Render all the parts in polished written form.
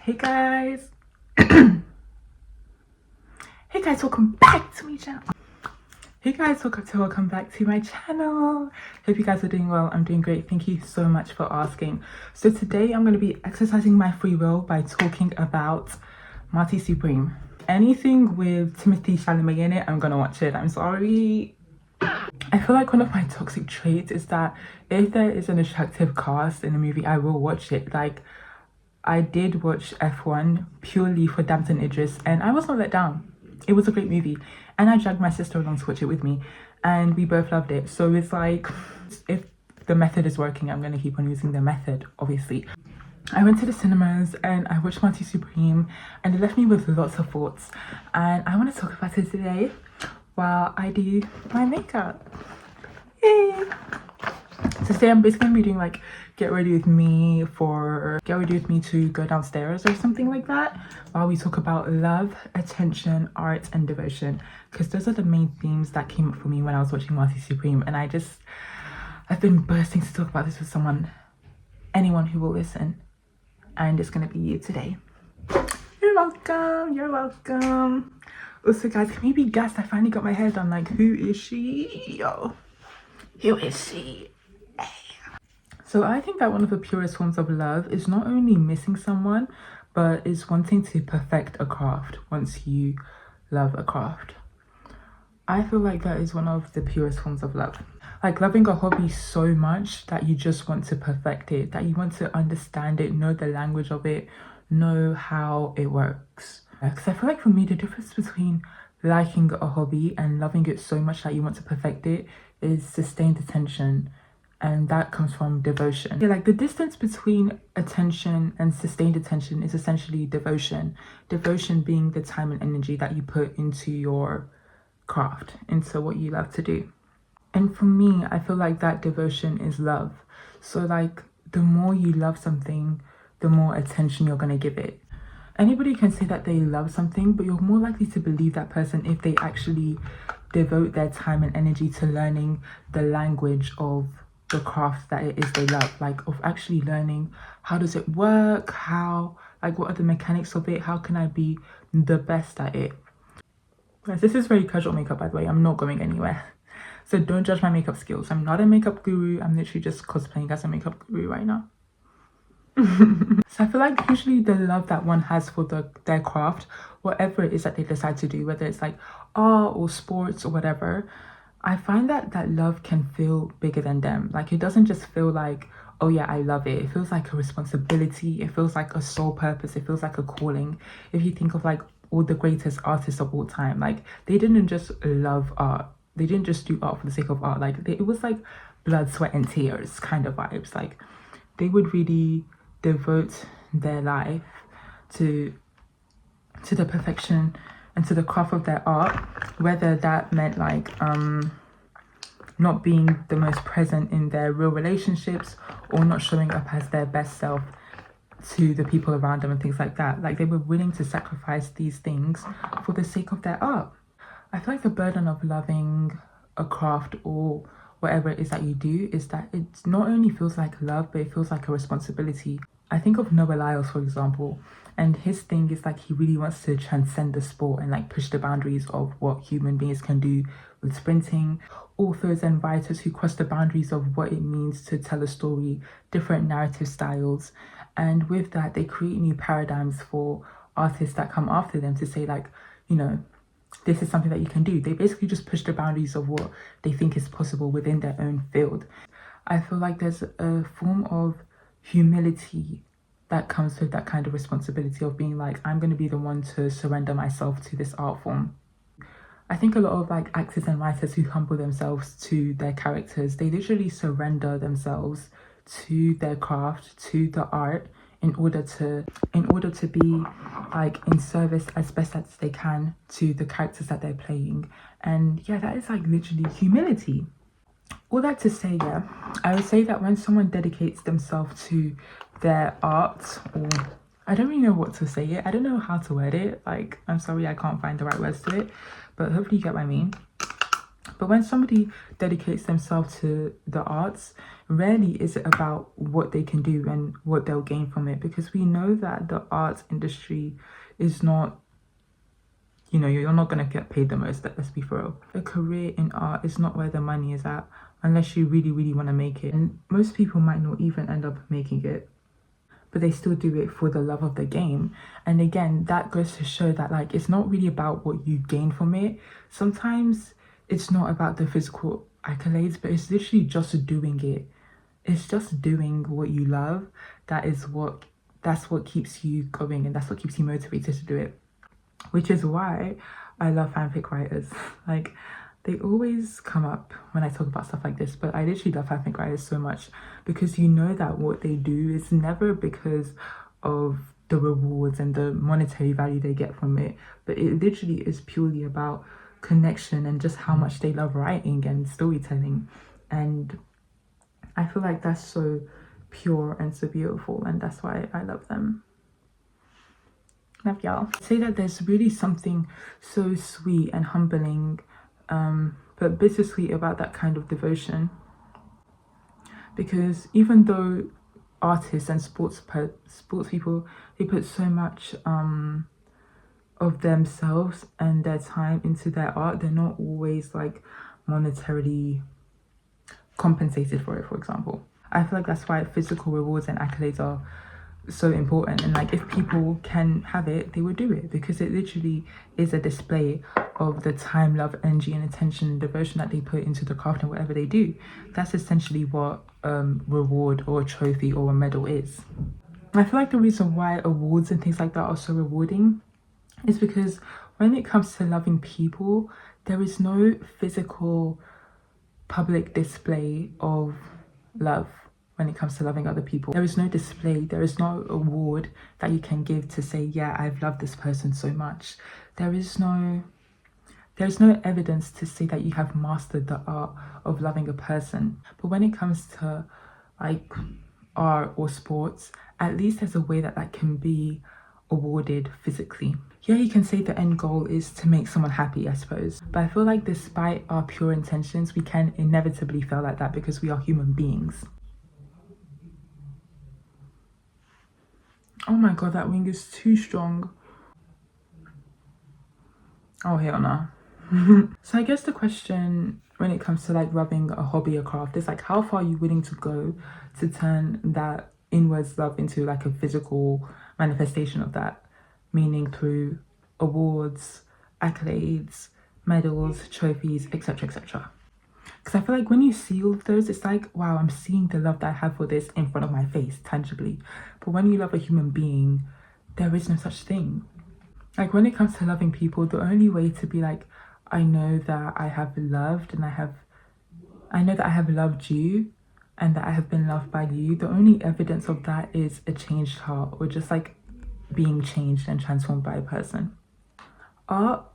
Hey guys. Hey guys, welcome back to my channel. Welcome back to my channel. Hope you guys are doing well. I'm doing great. Thank you so much for asking. So today I'm going to be exercising my free will by talking about Marty Supreme. Anything with Timothée Chalamet in it, I'm gonna watch it. I'm sorry. I feel like one of my toxic traits is that if there is an attractive cast in a movie, I will watch it. Like, I did watch F1 purely for Damson Idris and I was not let down. It was a great movie and I dragged my sister along to watch it with me and we both loved it. So it's like, if the method is working, I'm going to keep on using the method, obviously. I went to the cinemas and I watched Marty Supreme and it left me with lots of thoughts and I want to talk about it today while I do my makeup. Yay! So today I'm basically gonna be doing like get ready with me to go downstairs or something like that while we talk about love, attention, art and devotion, because those are the main themes that came up for me when I was watching Marty Supreme. And I've been bursting to talk about this with anyone who will listen, and it's gonna be you today. You're welcome. Also guys, can you be gassed? I finally got my hair done. Like, who is she? Yo, who is she? So I think that one of the purest forms of love is not only missing someone, but is wanting to perfect a craft once you love a craft. I feel like that is one of the purest forms of love. Like loving a hobby so much that you just want to perfect it, that you want to understand it, know the language of it, know how it works. Because I feel like for me, the difference between liking a hobby and loving it so much that you want to perfect it is sustained attention. And that comes from devotion. Yeah, like the distance between attention and sustained attention is essentially devotion. Devotion being the time and energy that you put into your craft, into what you love to do. And for me, I feel like that devotion is love. So like the more you love something, the more attention you're gonna give it. Anybody can say that they love something, but you're more likely to believe that person if they actually devote their time and energy to learning the language of the craft that it is they love, like of actually learning how does it work, what are the mechanics of it, how can I be the best at it. Guys, this is very casual makeup, by the way. I'm not going anywhere, so don't judge my makeup skills. I'm not a makeup guru. I'm literally just cosplaying as a makeup guru right now. So I feel like usually the love that one has for their craft, whatever it is that they decide to do, whether it's like art or sports or whatever, I find that love can feel bigger than them. Like, it doesn't just feel like, oh yeah, I love it. It feels like a responsibility. It feels like a sole purpose. It feels like a calling. If you think of like all the greatest artists of all time, like they didn't just love art. They didn't just do art for the sake of art. Like it was like blood, sweat and tears kind of vibes. Like they would really devote their life to the perfection and to the craft of their art, whether that meant like not being the most present in their real relationships or not showing up as their best self to the people around them and things like that. Like they were willing to sacrifice these things for the sake of their art. I feel like the burden of loving a craft or whatever it is that you do is that it not only feels like love, but it feels like a responsibility. I think of Noah Lyles, for example, and his thing is like he really wants to transcend the sport and like push the boundaries of what human beings can do with sprinting. Authors and writers who cross the boundaries of what it means to tell a story, different narrative styles, and with that they create new paradigms for artists that come after them to say like, you know, this is something that you can do. They basically just push the boundaries of what they think is possible within their own field. I feel like there's a form of humility that comes with that kind of responsibility of being like, I'm going to be the one to surrender myself to this art form. I think a lot of like actors and writers who humble themselves to their characters, they literally surrender themselves to their craft, to the art, in order to be like in service as best as they can to the characters that they're playing. And yeah, that is like literally humility. All that to say, yeah, I would say that when someone dedicates themselves to their art, or I don't really know what to say it, I don't know how to word it, like I'm sorry I can't find the right words to it, but hopefully you get what I mean. But when somebody dedicates themselves to the arts, rarely is it about what they can do and what they'll gain from it, because we know that the arts industry is not, you know, you're not going to get paid the most, let's be for real. A career in art is not where the money is at unless you really, really want to make it. And most people might not even end up making it, but they still do it for the love of the game. And again, that goes to show that like it's not really about what you gain from it. Sometimes it's not about the physical accolades, but it's literally just doing it. It's just doing what you love. That's what keeps you going, and that's what keeps you motivated to do it. Which is why I love fanfic writers. Like, they always come up when I talk about stuff like this, but I literally love fanfic writers so much, because you know that what they do is never because of the rewards and the monetary value they get from it, but it literally is purely about connection and just how much they love writing and storytelling. And I feel like that's so pure and so beautiful, and that's why I love them. Love y'all. I'd say that there's really something so sweet and humbling, but bittersweet about that kind of devotion, because even though artists and sports people, they put so much of themselves and their time into their art, they're not always like monetarily compensated for it, for example. I feel like that's why physical rewards and accolades are so important, and like if people can have it, they would do it, because it literally is a display of the time, love, energy and attention and devotion that they put into the craft and whatever they do. That's essentially what reward or a trophy or a medal is. And I feel like the reason why awards and things like that are so rewarding is because when it comes to loving people, there is no physical public display of love. When it comes to loving other people, there is no display, there is no award that you can give to say, yeah, I've loved this person so much. There's no evidence to say that you have mastered the art of loving a person. But when it comes to like art or sports, at least there's a way that that can be awarded physically. Yeah, you can say the end goal is to make someone happy, I suppose. But I feel like despite our pure intentions, we can inevitably fail like that, because we are human beings. Oh my god, that wing is too strong. Oh, hell no. So I guess the question when it comes to like loving a hobby or craft is like, how far are you willing to go to turn that inwards love into like a physical manifestation of that, meaning through awards, accolades, medals, trophies, etc, etc. Because I feel like when you see all of those, it's like, wow, I'm seeing the love that I have for this in front of my face, tangibly. But when you love a human being, there is no such thing. Like when it comes to loving people, the only way to be like, I know that I have loved and I know that I have loved you and that I have been loved by you, the only evidence of that is a changed heart, or just like being changed and transformed by a person. Art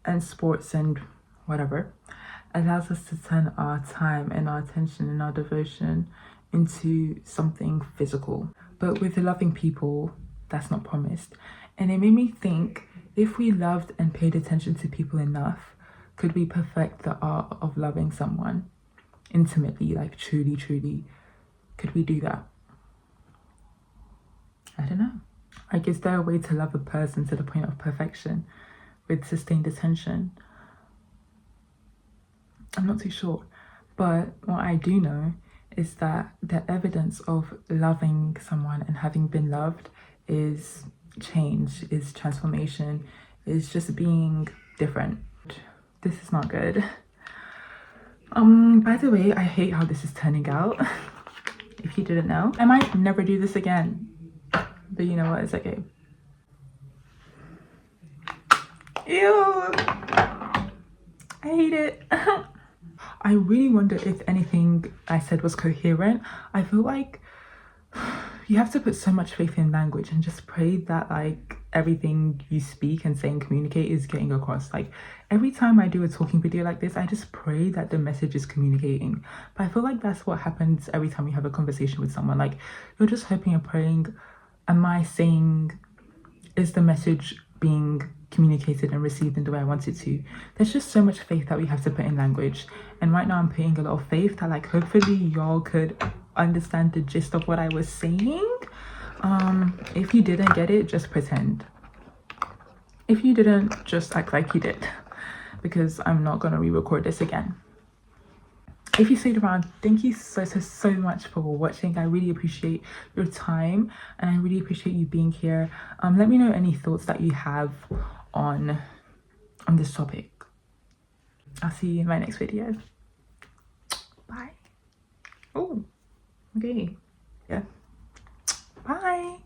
and sports and whatever allows us to turn our time and our attention and our devotion into something physical. But with loving people, that's not promised. And it made me think, if we loved and paid attention to people enough, could we perfect the art of loving someone intimately, like truly, truly? Could we do that? I don't know. Like, is there a way to love a person to the point of perfection with sustained attention? I'm not too sure, but what I do know is that the evidence of loving someone and having been loved is change, is transformation, is just being different. This is not good. By the way, I hate how this is turning out. If you didn't know, I might never do this again, but you know what, it's okay. Ew, I hate it. I really wonder if anything I said was coherent. I feel like you have to put so much faith in language and just pray that like everything you speak and say and communicate is getting across. Like every time I do a talking video like this, I just pray that the message is communicating. But I feel like that's what happens every time you have a conversation with someone. Like you're just hoping and praying, am I saying, is the message being communicated and received in the way I wanted to. There's just so much faith that we have to put in language. And right now I'm putting a lot of faith that like hopefully y'all could understand the gist of what I was saying. If you didn't get it, just pretend. If you didn't, just act like you did, because I'm not gonna re-record this again. If you stayed around, thank you so much for watching. I really appreciate your time and I really appreciate you being here. Let me know any thoughts that you have on this topic. I'll see you in my next video. Bye. Oh, okay. Yeah. Bye.